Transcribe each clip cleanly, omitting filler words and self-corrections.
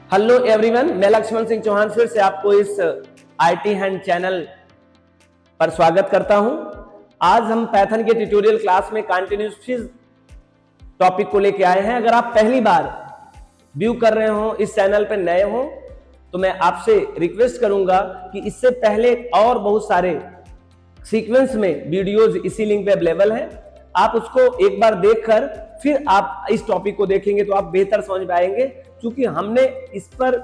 Hello everyone, मैं लक्ष्मण सिंह चौहान फिर से आपको इस आईटी हैंड चैनल पर स्वागत करता हूं। आज हम पाइथन के ट्यूटोरियल क्लास में कंटिन्यूअस टॉपिक को लेकर आए हैं। अगर आप पहली बार व्यू कर रहे हो, इस चैनल पर नए हो, तो मैं आपसे रिक्वेस्ट करूंगा कि इससे पहले और बहुत सारे सीक्वेंस में वीडियोज इसी लिंक पे अवेलेबल हैं। आप उसको एक बार देखकर फिर आप इस टॉपिक को देखेंगे तो आप बेहतर समझ पाएंगे, क्योंकि हमने इस पर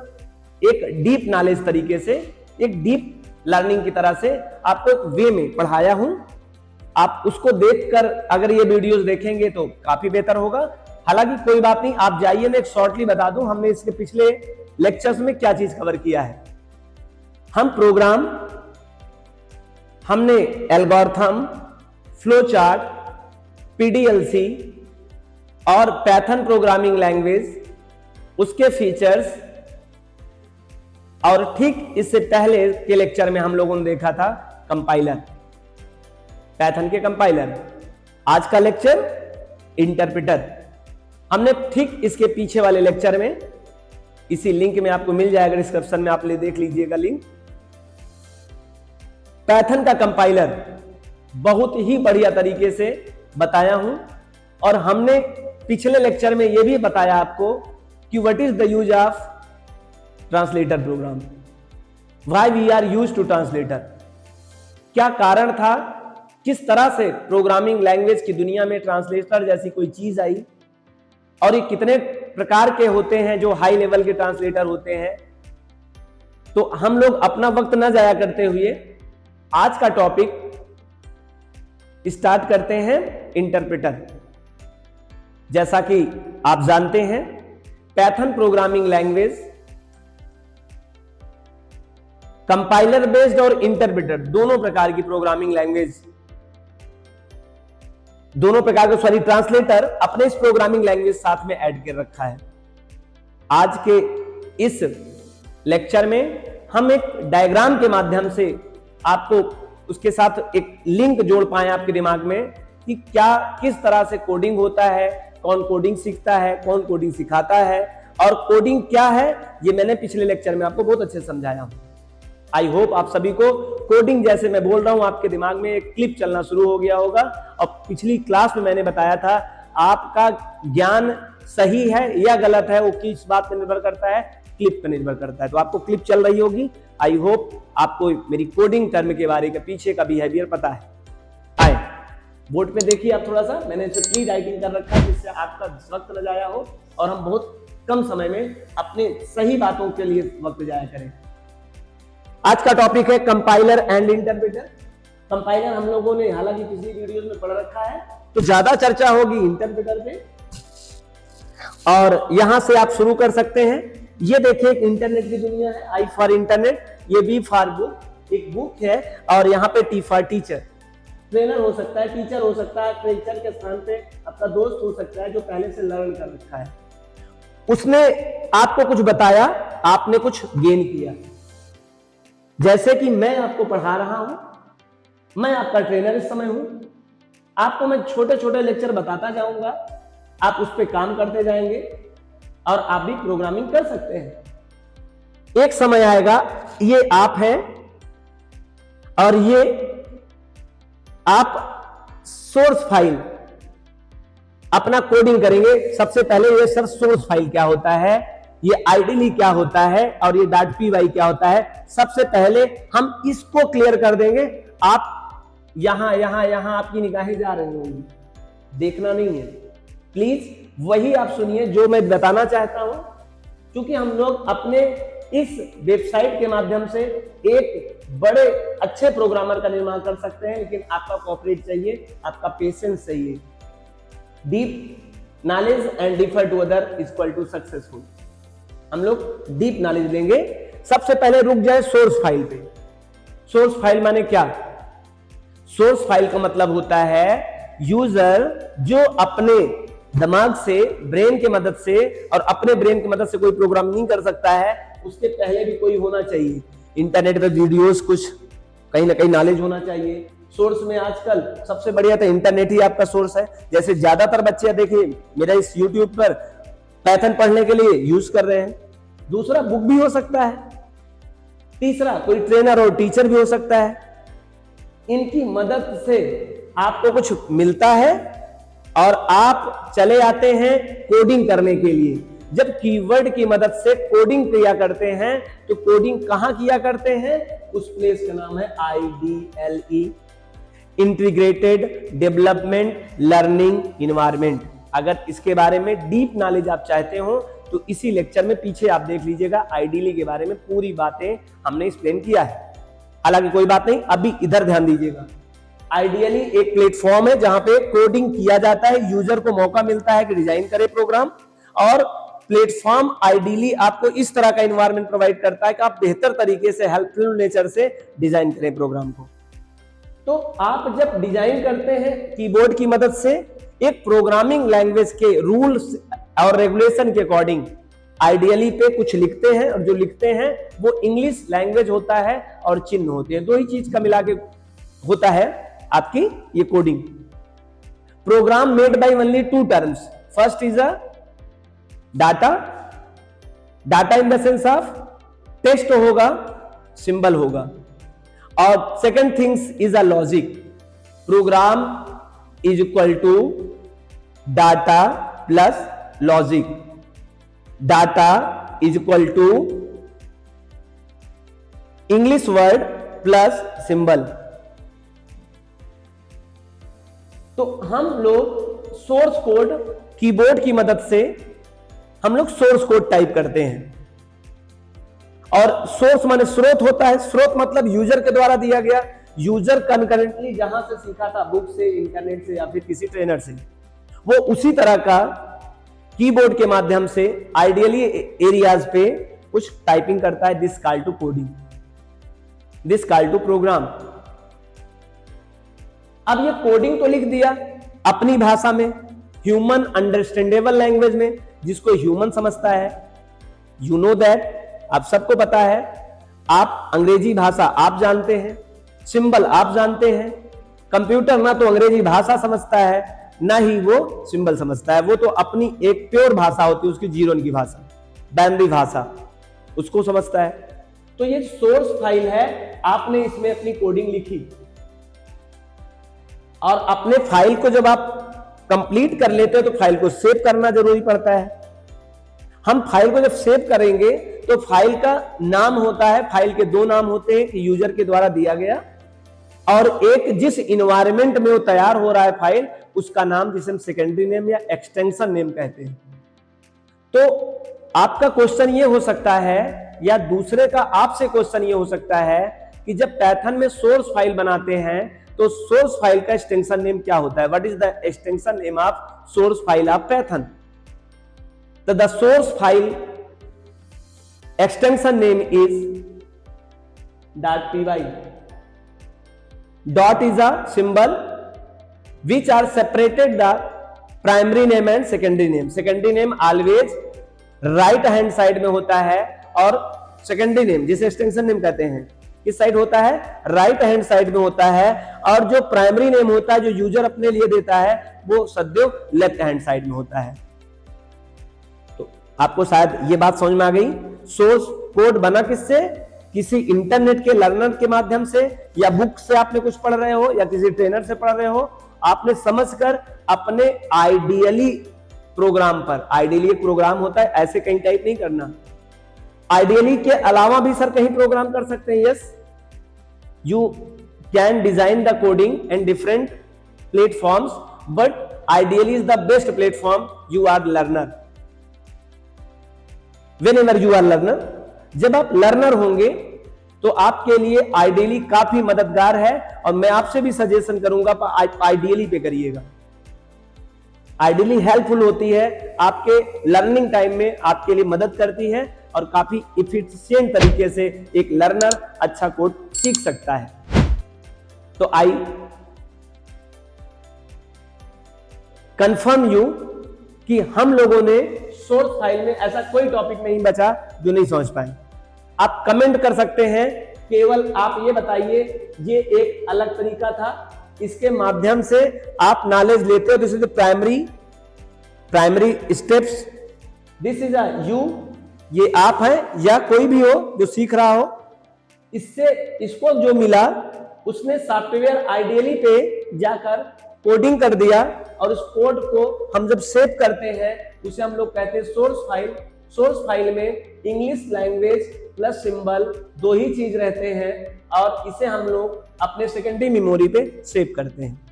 एक डीप नॉलेज तरीके से, एक डीप लर्निंग की तरह से आपको एक वे में पढ़ाया हूं। आप उसको देखकर अगर ये वीडियोस देखेंगे तो काफी बेहतर होगा। हालांकि कोई बात नहीं, आप जाइए, मैं एक शॉर्टली बता दूं हमने इसके पिछले लेक्चर्स में क्या चीज कवर किया है। हम प्रोग्राम, हमने एल्गोरिथम, फ्लो चार्ट, पीडीएलसी और पाइथन प्रोग्रामिंग लैंग्वेज, उसके फीचर्स, और ठीक इससे पहले के लेक्चर में हम लोगों ने देखा था कंपाइलर, पाइथन के कंपाइलर। आज का लेक्चर इंटरप्रेटर। हमने ठीक इसके पीछे वाले लेक्चर में, इसी लिंक में आपको मिल जाएगा, डिस्क्रिप्शन में आप ले देख लीजिएगा लिंक, पाइथन का कंपाइलर बहुत ही बढ़िया तरीके से बताया हूं। और हमने पिछले लेक्चर में यह भी बताया आपको कि what is the use of translator program, why we are use to translator, क्या कारण था, किस तरह से प्रोग्रामिंग लैंग्वेज की दुनिया में ट्रांसलेटर जैसी कोई चीज आई, और ये कितने प्रकार के होते हैं जो हाई लेवल के ट्रांसलेटर होते हैं। तो हम लोग अपना वक्त न जाया करते हुए आज का टॉपिक स्टार्ट करते हैं, इंटरप्रेटर। जैसा कि आप जानते हैं, Python programming language compiler based और इंटरप्रेटर दोनों प्रकार की प्रोग्रामिंग लैंग्वेज, दोनों प्रकार के ट्रांसलेटर अपने इस प्रोग्रामिंग लैंग्वेज साथ में ऐड कर रखा है। आज के इस लेक्चर में हम एक डायग्राम के माध्यम से आपको उसके साथ एक लिंक जोड़ पाए आपके दिमाग में कि क्या, किस तरह से कोडिंग होता है, कौन कोडिंग सीखता है, कौन कोडिंग सिखाता है, और कोडिंग क्या है, ये मैंने पिछले लेक्चर में आपको बहुत अच्छे से समझाया हूं। आई होप आप सभी को कोडिंग जैसे मैं बोल रहा हूं आपके दिमाग में एक क्लिप चलना शुरू हो गया होगा। और पिछली क्लास में मैंने बताया था आपका ज्ञान सही है या गलत है, वो किस बात पर निर्भर करता है, क्लिप पर निर्भर करता है। तो आपको क्लिप चल रही होगी। आई होप आपको मेरी कोडिंग टर्म के बारे का पीछे का बिहेवियर पता है। आए बोर्ड पे देखिए आप थोड़ा सा, मैंने इसे प्री राइटिंग कर रखा है जिससे आपका वक्त न जाया हो और हम बहुत कम समय में अपने सही बातों के लिए वक्त जाया करें। आज का टॉपिक है कंपाइलर एंड इंटरप्रेटर। कंपाइलर हम लोगों ने हालांकि पिछली वीडियो में पढ़ रखा है, तो ज्यादा चर्चा होगी इंटरप्रेटर पे, और यहां से आप शुरू कर सकते हैं। ये देखिए एक इंटरनेट की दुनिया है, आई फॉर इंटरनेट, ये बी फॉर बुक, एक बुक है, और यहाँ पे टी फॉर टीचर। ट्रेनर हो सकता है, टीचर हो सकता है, टीचर के स्थान पे आपका दोस्त हो सकता है जो पहले से लर्न कर रखा है, उसने आपको कुछ बताया, आपने कुछ गेन किया। जैसे कि मैं आपको पढ़ा रहा हूं, मैं आपका ट्रेनर इस समय हूं, आपको मैं छोटे छोटे लेक्चर बताता जाऊंगा, आप उस पर काम करते जाएंगे और आप भी प्रोग्रामिंग कर सकते हैं। एक समय आएगा, ये आप हैं और ये आप सोर्स फाइल अपना कोडिंग करेंगे। सबसे पहले ये सर सोर्स फाइल क्या होता है, ये आइडियली क्या होता है, और ये .py क्या होता है, सबसे पहले हम इसको क्लियर कर देंगे। आप यहां यहां यहां आपकी निगाहें जा रही होंगी, देखना नहीं है प्लीज, वही आप सुनिए जो मैं बताना चाहता हूं, क्योंकि हम लोग अपने इस वेबसाइट के माध्यम से एक बड़े अच्छे प्रोग्रामर का निर्माण कर सकते हैं, लेकिन आपका कोऑपरेट चाहिए, आपका पेशेंस चाहिए। Deep knowledge and differ to other equal to successful. हम लोग डीप नॉलेज लेंगे। सबसे पहले रुक जाए सोर्स फाइल पे। सोर्स फाइल माने क्या? सोर्स फाइल का मतलब होता है यूजर जो अपने दिमाग से, ब्रेन की मदद से, और अपने ब्रेन की मदद से कोई प्रोग्राम नहीं कर सकता है, उसके पहले भी कोई होना चाहिए। इंटरनेट पे वीडियोस, कुछ कहीं ना कहीं नॉलेज होना चाहिए। सोर्स में आजकल सबसे बढ़िया तो इंटरनेट ही आपका सोर्स है। जैसे ज्यादातर बच्चे देखिए मेरा इस यूट्यूब पर पाइथन पढ़ने के लिए यूज कर रहे हैं, दूसरा बुक भी हो सकता है, तीसरा कोई ट्रेनर और टीचर भी हो सकता है। इनकी मदद से आपको कुछ मिलता है और आप चले आते हैं कोडिंग करने के लिए। जब कीवर्ड की मदद से कोडिंग किया करते हैं तो कोडिंग कहां किया करते हैं? उस प्लेस का नाम है IDLE, integrated development learning environment. अगर इसके बारे में डीप नॉलेज आप चाहते हो तो इसी लेक्चर में पीछे आप देख लीजिएगा, IDLE के बारे में पूरी बातें हमने एक्सप्लेन किया है। हालांकि कोई बात नहीं, अभी इधर ध्यान दीजिएगा। IDLE एक प्लेटफॉर्म है जहां पे कोडिंग किया जाता है, यूजर को मौका मिलता है कि डिजाइन करे प्रोग्राम, और प्लेटफॉर्म IDLE आपको इस तरह का एनवायरनमेंट प्रोवाइड करता है कि आप बेहतर तरीके से हेल्पफुल नेचर से डिजाइन करें प्रोग्राम को। तो आप जब डिजाइन करते हैं कीबोर्ड की मदद से, एक प्रोग्रामिंग लैंग्वेज के रूल्स और रेगुलेशन के अकॉर्डिंग IDLE पे कुछ लिखते हैं, और जो लिखते हैं वो इंग्लिश लैंग्वेज होता है और चिन्ह होते हैं, दो ही चीज का मिला के होता है आपकी ये coding. Program made by only two terms, first is a data in the sense of text होगा, सिंबल होगा, और second things is a logic. Program is equal to data plus logic, data is equal to English word plus symbol. तो हम लोग source code keyboard की मदद से हम लोग सोर्स कोड टाइप करते हैं, और सोर्स माने स्रोत होता है, स्रोत मतलब यूजर के द्वारा दिया गया, यूजर कंकरेंटली जहां से सीखा था, बुक से, इंटरनेट से या फिर किसी ट्रेनर से, वो उसी तरह का कीबोर्ड के माध्यम से IDLE एरियाज पे कुछ टाइपिंग करता है। This call to coding, this call to program. अब ये कोडिंग तो लिख दिया अपनी भाषा में, ह्यूमन अंडरस्टैंडेबल लैंग्वेज में, जिसको ह्यूमन समझता है। यू नो दैट, आप सबको पता है, आप अंग्रेजी भाषा आप जानते हैं, सिंबल आप जानते हैं। कंप्यूटर ना तो अंग्रेजी भाषा समझता है ना ही वो सिंबल समझता है, वो तो अपनी एक प्योर भाषा होती है उसकी, जीरोन की भाषा, बाइनरी भाषा, उसको समझता है। तो ये सोर्स फाइल है, आपने इसमें अपनी कोडिंग लिखी, और अपने फाइल को जब आप कंप्लीट कर लेते हो तो फाइल को सेव करना जरूरी पड़ता है। हम फाइल को जब सेव करेंगे तो फाइल का नाम होता है, फाइल के दो नाम होते हैं कि यूजर के द्वारा दिया गया, और एक जिस इन्वायरमेंट में वो तैयार हो रहा है फाइल, उसका नाम जिसे हम सेकेंडरी नेम या एक्सटेंशन नेम कहते हैं। तो आपका क्वेश्चन ये हो सकता है, या दूसरे का आपसे क्वेश्चन ये हो सकता है कि जब पाइथन में सोर्स फाइल बनाते हैं तो सोर्स फाइल का एक्सटेंशन नेम क्या होता है? What is the extension name of source file of Python? तो the source file extension name is .py. Dot is a symbol which are separated the primary name and secondary name. Secondary name always right hand side में होता है, और secondary name जिसे extension name कहते हैं किस side होता है? राइट हैंड साइड में होता है, और जो प्राइमरी नेम होता है जो यूजर अपने लिए देता है वो सदैव लेफ्ट हैंड साइड में होता है। तो आपको शायद ये बात समझ में आ गई। सोर्स कोड बना किससे? किसी इंटरनेट के लर्नर के माध्यम से, या बुक से आपने कुछ पढ़ रहे हो, या किसी ट्रेनर से पढ़ रहे हो, आपने समझकर अपने IDLE प्रोग्राम पर, IDLE एक प्रोग्राम होता है, ऐसे कहीं टाइप नहीं करना। IDLE के अलावा भी सर कहीं प्रोग्राम कर सकते हैं। Yes, you can design the coding and different platforms, but IDLE is the best platform. You are learner, whenever you are learner, जब आप लर्नर होंगे तो आपके लिए IDLE काफी मददगार है, और मैं आपसे भी सजेशन करूंगा IDLE पे करिएगा। IDLE हेल्पफुल होती है, आपके लर्निंग टाइम में आपके लिए मदद करती है, और काफी इफिशिएंट तरीके से एक लर्नर अच्छा कोड सीख सकता है। तो आई कंफर्म यू कि हम लोगों ने सोर्स फाइल में ऐसा कोई टॉपिक नहीं बचा जो नहीं समझ पाए। आप कमेंट कर सकते हैं, केवल आप ये बताइए ये एक अलग तरीका था, इसके माध्यम से आप नॉलेज लेते हो। This is the primary steps, this is a you ये आप हैं या कोई भी हो जो सीख रहा हो, इससे इसको जो मिला उसने सॉफ्टवेयर आइडियली पे जाकर कोडिंग कर दिया, और उस कोड को हम जब सेव करते हैं उसे हम लोग कहते हैं सोर्स फाइल। सोर्स फाइल में इंग्लिश लैंग्वेज प्लस सिंबल दो ही चीज रहते हैं, और इसे हम लोग अपने सेकेंडरी मेमोरी पे सेव करते हैं।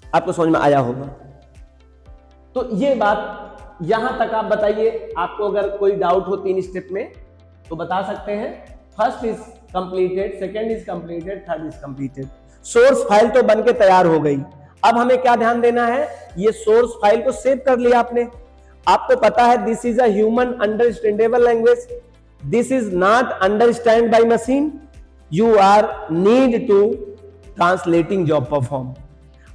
आपको समझ में आया होगा। तो ये बात यहां तक आप बताइए, आपको अगर कोई डाउट हो 3 स्टेप में तो बता सकते हैं। First is completed, second is completed, third is completed. Source file तो बन के तैयार हो गई। अब हमें क्या ध्यान देना है, ये सोर्स फाइल को सेव कर लिया आपने। आपको पता है this is a human understandable language, this is not understand by machine, you are need to translating job perform.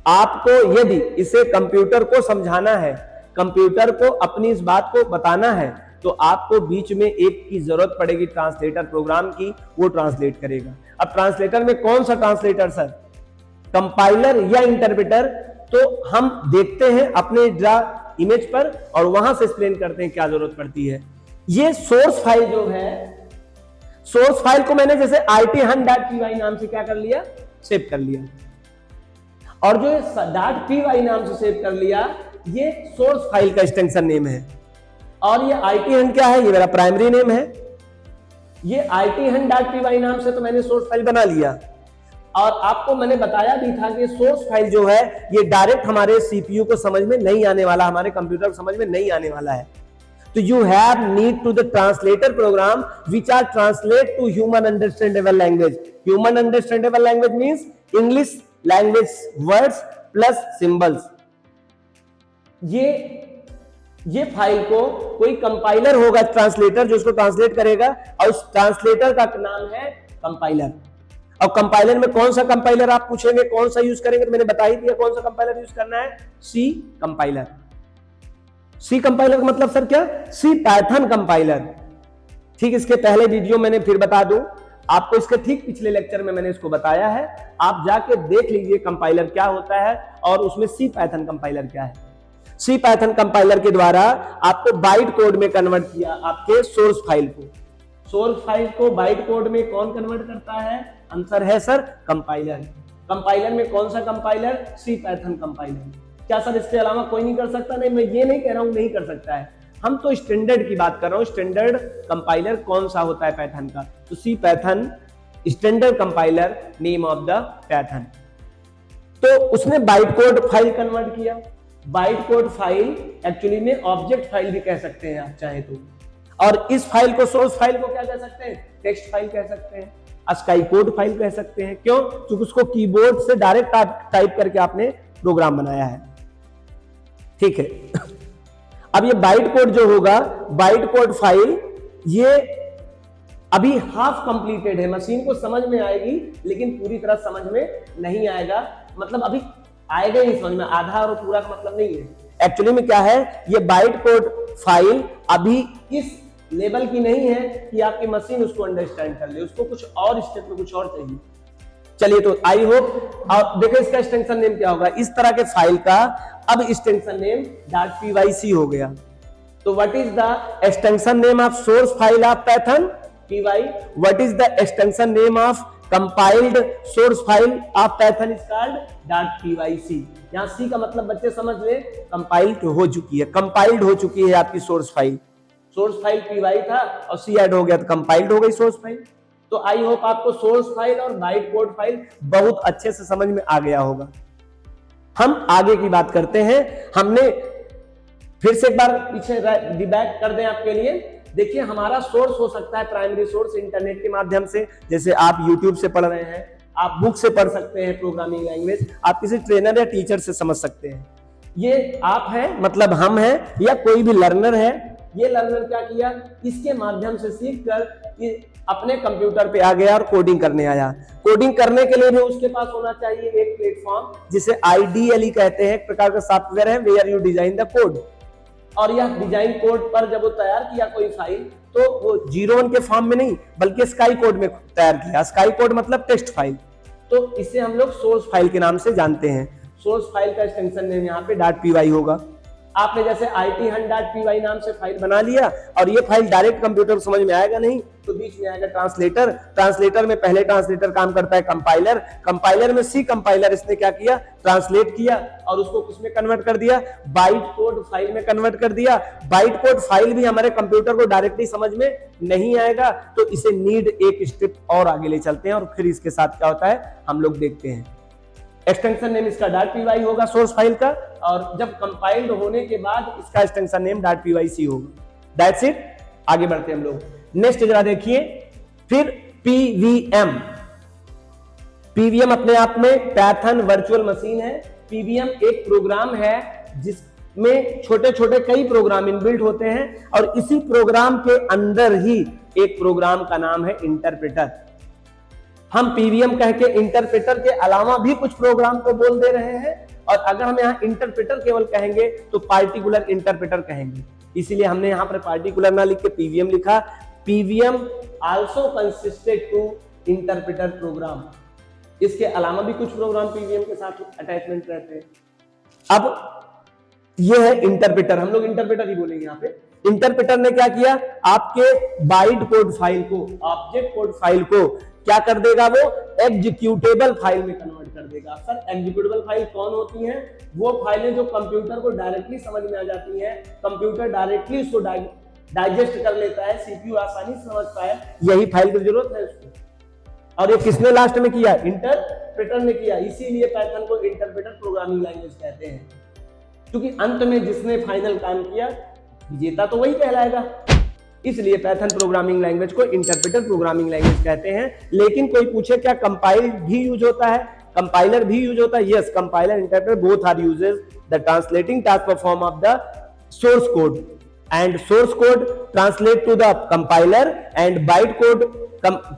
आपको यदि इसे कंप्यूटर को समझाना है, कंप्यूटर को अपनी इस बात को बताना है, तो आपको बीच में एक की जरूरत पड़ेगी, ट्रांसलेटर प्रोग्राम की, वो ट्रांसलेट करेगा। अब ट्रांसलेटर में कौन सा ट्रांसलेटर सर, कंपाइलर या इंटरप्रेटर? तो हम देखते हैं अपने इमेज पर और वहां से एक्सप्लेन करते हैं क्या जरूरत पड़ती है। ये सोर्स फाइल जो है, सोर्स फाइल को मैंने जैसे IT100.py नाम से क्या कर लिया, सेव कर लिया, और जो .py नाम से सेव कर लिया, ये सोर्स फाइल का एक्सटेंशन नेम है। और ये IT100 क्या है, ये मेरा प्राइमरी नेम है। ये IT100.py नाम से तो मैंने सोर्स फाइल बना लिया, और आपको मैंने बताया भी था कि सोर्स फाइल जो है ये डायरेक्ट हमारे सीपीयू को समझ में नहीं आने वाला, हमारे कंप्यूटर को समझ में नहीं आने वाला है। तो you have need to the translator program which are translate to human understandable language. Human understandable language means English language words plus symbols. ये फाइल को कोई कंपाइलर होगा, ट्रांसलेटर, जो उसको ट्रांसलेट करेगा, और उस ट्रांसलेटर का नाम है कंपाइलर। और कंपाइलर में कौन सा कंपाइलर आप पूछेंगे, कौन सा यूज करेंगे, तो मैंने बता ही दिया कौन सा कंपाइलर यूज करना है, सी कंपाइलर। सी कंपाइलर का मतलब सर क्या, सी पाइथन कंपाइलर। ठीक, इसके पहले वीडियो मैंने फिर बता दूं आपको, इसके ठीक पिछले लेक्चर में मैंने इसको बताया है, आप जाके देख लीजिए कंपाइलर क्या होता है और उसमें सी पाइथन कंपाइलर क्या है। सी पाइथन कंपाइलर के द्वारा आपको बाइट कोड में कन्वर्ट किया आपके सोर्स फाइल को। सोर्स फाइल को बाइट कोड में कौन कन्वर्ट करता है, आंसर है सर कंपाइलर। कंपाइलर में कौन सा कंपाइलर, सी पाइथन कंपाइलर। क्या सर इसके अलावा कोई नहीं कर सकता? नहीं, मैं ये नहीं कह रहा हूं नहीं कर सकता है, हम तो स्टैंडर्ड की बात कर रहा हूं। स्टैंडर्ड कंपाइलर कौन सा होता है पाइथन का, तो C Python standard compiler, name of the Python. तो उसने बाइट कोड फाइल कन्वर्ट किया। बाइट कोड फाइल एक्चुअली में ऑब्जेक्ट फाइल भी कह सकते हैं आप चाहे तो, और इस फाइल को, सोर्स फाइल को क्या कह सकते हैं, टेक्स्ट फाइल कह सकते हैं, स्काई कोड फाइल कह सकते हैं। क्यों? क्योंकि उसको कीबोर्ड से डायरेक्ट टाइप करके आपने प्रोग्राम बनाया है। ठीक है। अब ये बाइट कोड जो होगा, बाइट कोड फाइल, ये अभी हाफ कंप्लीटेड है, मशीन को समझ में आएगी लेकिन पूरी तरह समझ में नहीं आएगा। मतलब अभी आएगा ही समझ में, आधा और पूरा का मतलब नहीं है। एक्चुअली में क्या है, ये बाइट कोड फाइल अभी इस लेवल की नहीं है कि आपकी मशीन उसको अंडरस्टैंड कर ले, उसको कुछ और स्टेप में कुछ और चाहिए। चलिए, तो आई होप आप देखो इसका एक्सटेंशन नेम क्या होगा। इस तरह के फाइल का अब एक्सटेंशन नेम .pyc हो गया। तो what is the extension name of source file of Python, py? What is the extension name of compiled source file of Python is called .pyc। यहां सी का मतलब बच्चे समझ ले, कंपाइल्ड हो चुकी है, कंपाइल्ड हो चुकी है आपकी source file. Source file py था और सी ऐड हो गया तो कंपाइल्ड हो गई सोर्स फाइल। तो आई होप आपको सोर्स फाइल और बाइट कोड फाइल बहुत अच्छे से समझ में आ गया होगा। हम आगे की बात करते हैं। हमने फिर से एक बार पीछे डिबैक कर दें आपके लिए। देखिए, हमारा सोर्स हो सकता है प्राइमरी सोर्स इंटरनेट के माध्यम से, जैसे आप यूट्यूब से पढ़ रहे हैं, आप बुक से पढ़ सकते हैं प्रोग्रामिंग लैंग्वेज, आप किसी ट्रेनर या टीचर से समझ सकते हैं। ये आप हैं, मतलब हम हैं, या कोई भी लर्नर है। ये लर्नर क्या किया, इसके माध्यम से सीखकर अपने कंप्यूटर पे आ गया और कोडिंग करने आया। कोडिंग करने के लिए भी उसके पास होना चाहिए एक प्लेटफॉर्म जिसे IDLE कहते हैं, एक प्रकार का सॉफ्टवेयर है, where you design the code. और यह डिजाइन कोड पर जब वो तैयार किया कोई फाइल, तो वो 01 के फॉर्म में नहीं बल्कि स्काई कोड में तैयार किया। स्काई कोड मतलब टेक्स्ट फाइल। तो इसे हम लोग सोर्स फाइल के नाम से जानते हैं। सोर्स फाइल का एक्सटेंशन नेम यहाँ पे .py होगा। आपने जैसे IT100.py नाम से फाइल बना लिया और ये फाइल डायरेक्ट कंप्यूटर समझ में आएगा नहीं, तो बीच में आएगा ट्रांसलेटर। ट्रांसलेटर में पहले ट्रांसलेटर काम करता है कंपाइलर, कंपाइलर में सी कंपाइलर इसने क्या किया, ट्रांसलेट किया और उसको किसमें कन्वर्ट कर दिया, बाइट कोड फाइल में कन्वर्ट कर दिया। बाइट कोड फाइल भी हमारे कंप्यूटर को डायरेक्टली समझ में नहीं आएगा, तो इसे नीड एक स्टेप और आगे ले चलते हैं और फिर इसके साथ क्या होता है हम लोग देखते हैं। एक्सटेंशन नेम इसका .py होगा सोर्स फाइल का, और जब कंपाइल्ड होने के बाद इसका एक्सटेंशन नेम .pyc होगा। That's it. आगे बढ़ते हैं हम लोग। नेक्स्ट जरा देखिए, फिर पीवीएम। पीवीएम अपने आप में पाइथन वर्चुअल मशीन है। पीवीएम एक प्रोग्राम है जिसमें छोटे छोटे कई प्रोग्राम इनबिल्ट होते हैं और इसी प्रोग्राम के अंदर ही एक प्रोग्राम का नाम है इंटरप्रेटर। हम पीवीएम कह के इंटरप्रेटर के अलावा भी कुछ प्रोग्राम को बोल दे रहे हैं, और अगर हम यहाँ इंटरप्रेटर केवल कहेंगे तो पार्टिकुलर इंटरप्रेटर कहेंगे, इसीलिए हमने यहाँ पर पार्टिकुलर ना लिख के पीवीएम लिखा। PVM also consisted to interpreter program. इसके अलावा भी कुछ प्रोग्राम पीवीएम के साथ अटैचमेंट रहते हैं। अब यह है इंटरप्रेटर, हम लोग इंटरप्रेटर ही बोलेंगे यहाँ पे। इंटरप्रेटर ने क्या किया, आपके बाइट कोड फाइल को, ऑब्जेक्ट कोड फाइल को क्या कर देगा, वो एग्जीक्यूटेबल फाइल में कन्वर्ट कर देगा। सर एग्जीक्यूटेबल फाइल कौन होती हैं? वो फाइलें जो कंप्यूटर को डायरेक्टली समझ में आ जाती हैं, कंप्यूटर डायरेक्टली उसको डाइजेस्ट कर लेता है, सीपीयू आसानी से समझता है, यही फाइल की जरूरत है उसको। और ये किसने लास्ट में किया, इंटरप्रेटर ने किया। इसीलिए पाइथन को इंटरप्रेटर प्रोग्रामिंग लैंग्वेज कहते हैं, क्योंकि अंत में जिसने फाइनल काम किया विजेता तो वही कहलाएगा। इसलिए पाइथन प्रोग्रामिंग लैंग्वेज को इंटरप्रेटर प्रोग्रामिंग लैंग्वेज कहते हैं। लेकिन कोई पूछे क्या कंपाइल भी यूज होता है, कंपाइलर भी यूज होता है? Yes, compiler interpreter both are uses the translating task perform of the source code, and source code translate to the compiler and byte code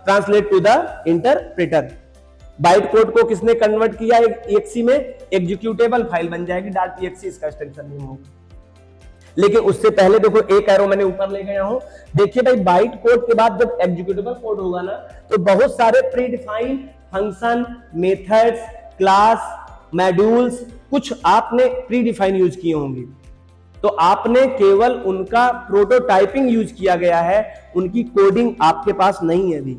translate to the interpreter। Byte code को किसने convert किया exe में, executable file बन जाएगी .exe, इसका extension नहीं होगा। लेकिन उससे पहले देखो एक एरो मैंने ऊपर ले गया हूं, देखिए भाई बाइट कोड के बाद जब एग्जीक्यूटेबल कोड होगा ना, तो बहुत सारे pre defined function, methods, class, modules कुछ आपने प्री डिफाइन यूज किए होंगे, तो आपने केवल उनका प्रोटोटाइपिंग यूज किया गया है, उनकी कोडिंग आपके पास नहीं है अभी।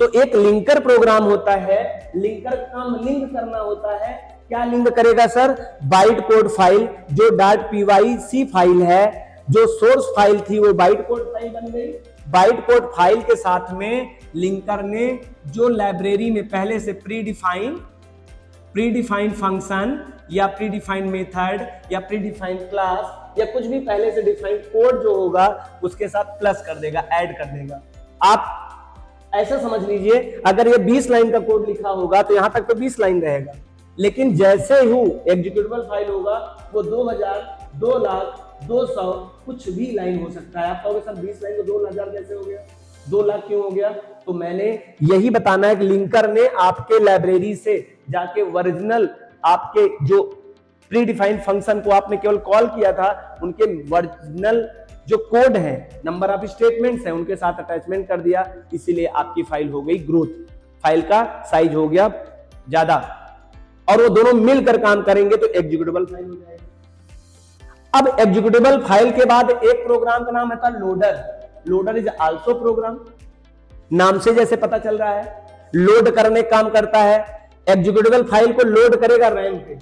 तो एक लिंकर प्रोग्राम होता है, लिंकर का काम लिंक करना होता है। क्या लिंक करेगा सर? बाइट कोड फाइल जो .pyc फाइल है, जो सोर्स फाइल थी वो बाइट कोड फाइल बन गई। बाइट कोड फाइल के साथ में लिंकर ने जो लाइब्रेरी में पहले से प्रीडिफाइंड फंक्शन या प्रीडिफाइंड मेथड या प्रीडिफाइंड क्लास या कुछ भी पहले से डिफाइंड कोड जो होगा उसके साथ प्लस कर देगा, ऐड कर देगा। आप ऐसा समझ लीजिए, अगर ये 20 लाइन का कोड लिखा होगा तो यहां तक तो 20 लाइन रहेगा, लेकिन जैसे ही एग्जीक्यूटेबल फाइल होगा वो 2000, 2 लाख, 200 कुछ भी लाइन हो सकता है। आप कहोगे सर 20 लाइन को 2000 कैसे हो गया, 2 लाख क्यों हो गया? तो मैंने यही बताना है कि लिंकर ने आपके लाइब्रेरी से जाके ओरिजिनल आपके जो प्री डिफाइंड फंक्शन को आपने केवल कॉल किया था, उनके ओरिजिनल जो कोड है, नंबर ऑफ स्टेटमेंट्स है, उनके साथ अटैचमेंट कर दिया। इसीलिए आपकी फाइल हो गई ग्रोथ, फाइल का साइज हो गया ज्यादा, और वो दोनों मिलकर काम करेंगे तो एग्जीक्यूटेबल फाइल हो जाएगी। अब एग्जीक्यूटेबल फाइल के बाद एक प्रोग्राम का नाम है था loader. Loader is also program, नाम से जैसे पता चल रहा है लोड करने काम करता है। एग्जीक्यूटेबल फाइल को लोड करेगा रैम पे,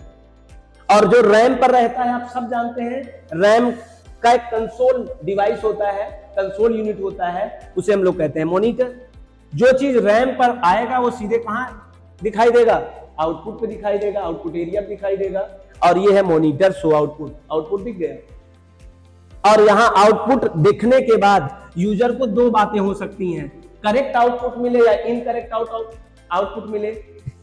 और जो रैम पर रहता है आप सब जानते हैं, रैम का एक कंसोल डिवाइस होता है, कंसोल यूनिट होता है, उसे हम लोग कहते हैं मॉनिटर। जो चीज रैम पर आएगा वो सीधे कहां दिखाई देगा? आउटपुट पे दिखाई देगा, आउटपुट एरिया पे दिखाई देगा, और ये है मॉनिटर शो आउटपुट। आउटपुट दिख गया। और यहां आउटपुट दिखने के बाद यूजर को 2 बातें हो सकती हैं, करेक्ट आउटपुट मिले या इनकरेक्ट आउटपुट मिले।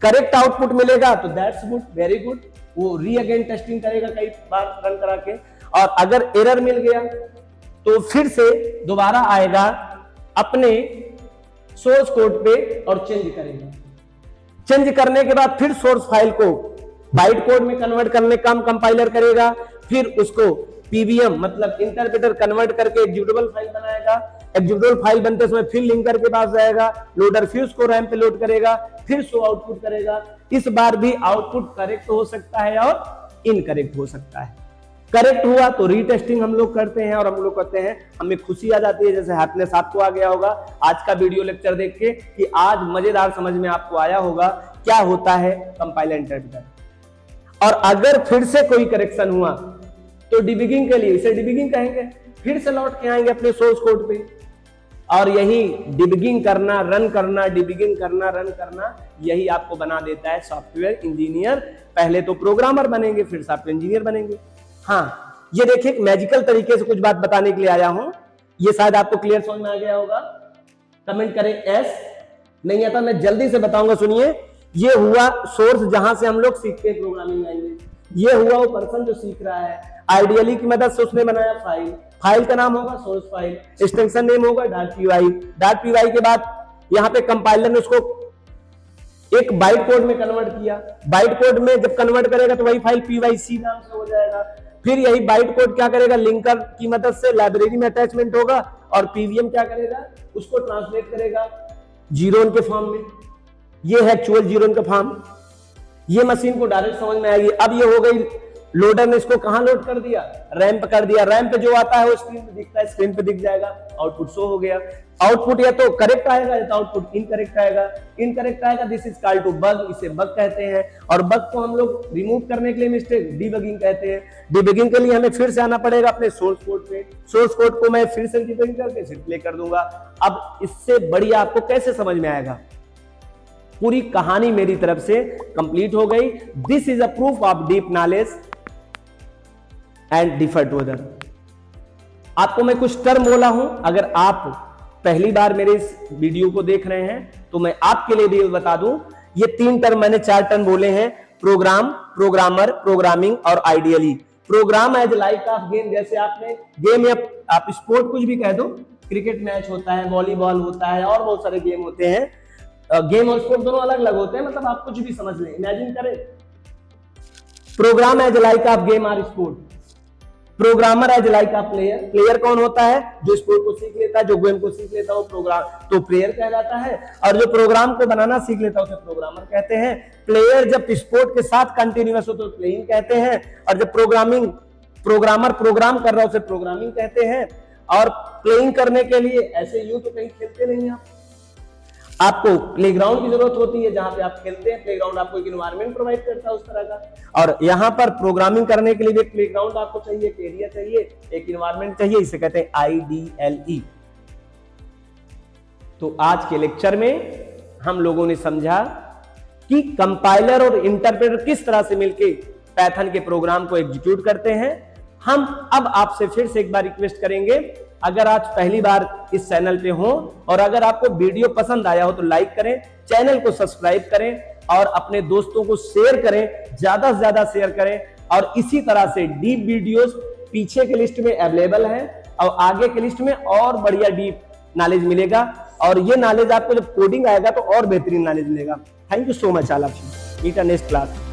करेक्ट आउटपुट मिलेगा तो दैट्स गुड, वेरी गुड, वो री अगेन टेस्टिंग करेगा कई बार रन करा के। और अगर एरर मिल गया तो फिर से दोबारा आएगा अपने सोर्स कोड पे और चेंज करेगा। चेंज करने के बाद फिर सोर्स फाइल को बाइट कोड में कन्वर्ट करने का काम कंपाइलर करेगा, फिर उसको पीवीएम मतलब इंटरप्रेटर कन्वर्ट करके एग्जीक्यूटेबल फाइल बनाएगा। एग्जीक्यूटेबल फाइल बनते समय फिर लिंकर के पास जाएगा, लोडर फिर उसको रैम पे लोड करेगा, फिर शो आउटपुट करेगा। इस बार भी आउटपुट करेक्ट हो सकता है और इनकरेक्ट हो सकता है। करेक्ट हुआ तो रीटेस्टिंग हम लोग करते हैं और हम लोग कहते हैं हमें खुशी आ जाती है, जैसे हैप्पीनेस आपको आ गया होगा आज का वीडियो लेक्चर देख के कि आज मजेदार समझ में आपको आया होगा क्या होता है कंपाइलर इंटरप्रेटर। और अगर फिर से कोई करेक्शन हुआ तो डिबगिंग के लिए, इसे डिबगिंग कहेंगे, फिर से लौट के आएंगे अपने सोर्स कोड पे और यही डिबगिंग करना, रन करना, डिबगिंग करना, रन करना, यही आपको बना देता है सॉफ्टवेयर इंजीनियर। पहले तो प्रोग्रामर बनेंगे फिर सॉफ्टवेयर इंजीनियर बनेंगे। हाँ, ये देखिए एक मैजिकल तरीके से कुछ बात बताने के लिए आया हूं, ये शायद आपको क्लियर समझ में आ गया होगा। कमेंट करें एस, नहीं आता मैं जल्दी से बताऊंगा, सुनिए। ये हुआ सोर्स जहां से हम लोग सीखते हैं प्रोग्रामिंग लैंग्वेज, ये हुआ वो पर्सन जो सीख रहा है, आइडियली की मदद से उसने बनाया फाइल, फाइल का नाम होगा सोर्स फाइल, एक्सटेंशन नेम होगा .py, .py के बाद यहाँ पे कंपाइलर ने उसको एक बाइट कोड में कन्वर्ट किया, बाइट कोड में जब कन्वर्ट करेगा तो वही फाइल pyc नाम से हो जाएगा। फिर यही बाइट कोड क्या करेगा, लिंकर की मदद से लाइब्रेरी में अटैचमेंट होगा और पीवीएम क्या करेगा, उसको ट्रांसलेट करेगा जीरोन के फॉर्म में। ये है एक्चुअल जीरोन का फॉर्म, ये मशीन को डायरेक्ट समझ में आएगी। अब ये हो गई, लोडर ने इसको कहां लोड कर दिया, रैम पे कर दिया, रैम पे जो आता है वो स्क्रीन पे दिखता है, स्क्रीन पे दिख जाएगा, आउटपुट शो हो गया। आउटपुट या तो करेक्ट आएगा या तो आउटपुट इनकरेक्ट आएगा, इनकरेक्ट आएगा this is called to bug, इसे बग कहते हैं। और बग को हम लोग रिमूव करने के लिए मिस्टेक डिबगिंग कहते हैं। डिबगिंग के लिए हमें फिर से आना पड़ेगा अपने सोर्स कोड पे, सोर्स कोड को मैं फिर से डिबगिंग करके फिर प्ले कर दूंगा। अब इससे बढ़िया आपको कैसे समझ में आएगा, पूरी कहानी मेरी तरफ से कंप्लीट हो गई। This is a proof of deep knowledge and differ to other. आपको मैं कुछ टर्म बोला हूं, अगर आप पहली बार मेरे इस वीडियो को देख रहे हैं तो मैं आपके लिए भी बता दूं, ये 3 टर्म मैंने 4 टर्म बोले हैं, प्रोग्राम, प्रोग्रामर, प्रोग्रामिंग और ideally. Program as like of game, जैसे आपने गेम या आप स्पोर्ट कुछ भी कह दो, क्रिकेट मैच होता है, वॉलीबॉल होता है और बहुत सारे गेम होते हैं। गेम और स्पोर्ट दोनों अलग अलग होते हैं, मतलब आप कुछ भी समझ लें, इमेजिन करें। Program as like of game और sport, programmer as like of player, player कौन होता है, जो स्पोर्ट को सीख लेता है, जो गेम को सीख लेता है वो प्रोग्राम तो प्लेयर कहलाता है, और जो प्रोग्राम को बनाना सीख लेता है उसे प्रोग्रामर कहते हैं। प्लेयर जब स्पोर्ट के साथ कंटिन्यूअस हो तो प्लेइंग कहते हैं, और जब प्रोग्रामर प्रोग्राम कर रहा है उसे प्रोग्रामिंग कहते हैं। और प्लेइंग करने के लिए ऐसे यूं तो कहीं खेलते नहीं आप, आपको प्लेग्राउंड की जरूरत होती है जहां पे आप खेलते हैं। प्लेग्राउंड आपको एक एनवायरनमेंट प्रोवाइड करता है उस तरह का, और यहां पर प्रोग्रामिंग करने के लिए भी एक प्लेग्राउंड आपको चाहिए, एक एरिया चाहिए, एक एनवायरनमेंट चाहिए, इसे कहते हैं IDLE। तो आज के लेक्चर में हम लोगों ने समझा कि कंपाइलर और इंटरप्रेटर किस तरह से मिलकर पाइथन के प्रोग्राम को एग्जीक्यूट करते हैं। हम अब आपसे फिर से एक बार रिक्वेस्ट करेंगे, अगर आज पहली बार इस चैनल पे हो और अगर आपको वीडियो पसंद आया हो तो लाइक करें, चैनल को सब्सक्राइब करें और अपने दोस्तों को शेयर करें, ज्यादा से ज्यादा शेयर करें। और इसी तरह से डीप वीडियोस पीछे के लिस्ट में अवेलेबल है और आगे के लिस्ट में और बढ़िया डीप नॉलेज मिलेगा, और ये नॉलेज आपको जब कोडिंग आएगा तो और बेहतरीन नॉलेज मिलेगा। Thank you so much all of you. Meet next class.